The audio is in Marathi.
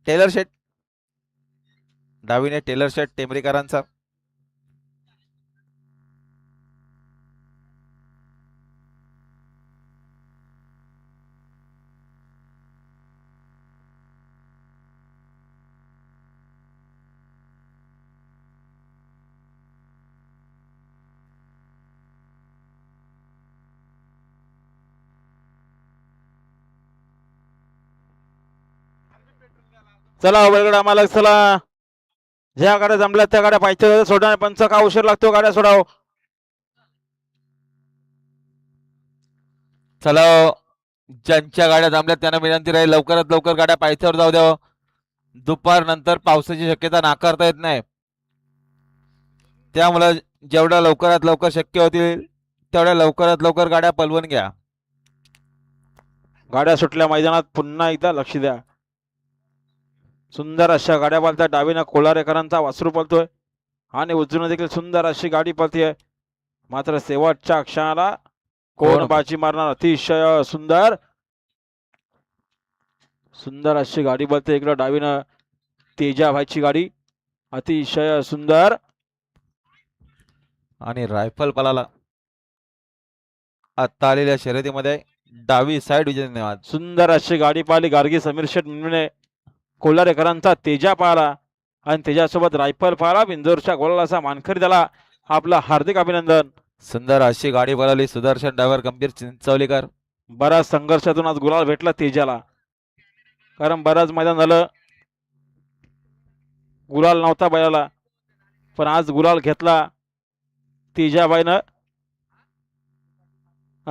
टेलर शेट, डावीने टेलर शेट टेंबरीकरांचा. चला वरगड आम्हाला चला. ज्या गाड्या जमल्या त्या गाड्या पाहिजे सोडा. पंच का उशीर लागतो गाड्या सोडाव. चला ज्यांच्या गाड्या जमल्या त्यांना विनंती राहील लवकरात लवकर गाड्या पायथ्यावर जाऊ द्यावं. दुपार नंतर पावसाची शक्यता नाकारता येत नाही. त्यामुळे जेवढ्या लवकरात लवकर शक्य होतील तेवढ्या लवकरात लवकर गाड्या पलवून घ्या. गाड्या सुटल्या मैदानात पुन्हा एकदा लक्ष द्या. सुंदर अशा गाड्या पळतात. डावीनं कोलारेकरांचा वासरू पळतोय आणि उजवीनं देखील सुंदर अशी गाडी पळतीये. मात्र शेवटच्या क्षणाला कोण बाजी मारणार. अतिशय सुंदर सुंदर अशी गाडी पळते. इकडं डावीनं तेजाभाईची गाडी अतिशय सुंदर आणि रायफल पलाला आता आलेल्या शर्यतीमध्ये डावी साईड विजय धन्यवाद. सुंदर अशी गाडी पाहिली. गार्गी समीर शेठ मिळणे कोलारेकरांचा तेजा पाहिला आणि त्याच्यासोबत रायफल पाहिला. बिंजोरच्या गोलाचा मानकरी त्याला आपलं हार्दिक अभिनंदन. सुंदर अशी गाडी पळवली सुदर्शन ड्रायव्हर गंभीर चिंचवलीकर. बऱ्याच संघर्षातून आज गुलाल भेटला तेजाला. कारण बऱ्याच मैदान झालं गुलाल नव्हता बैलाला पण आज गुलाल घेतला तेजाबाईनं.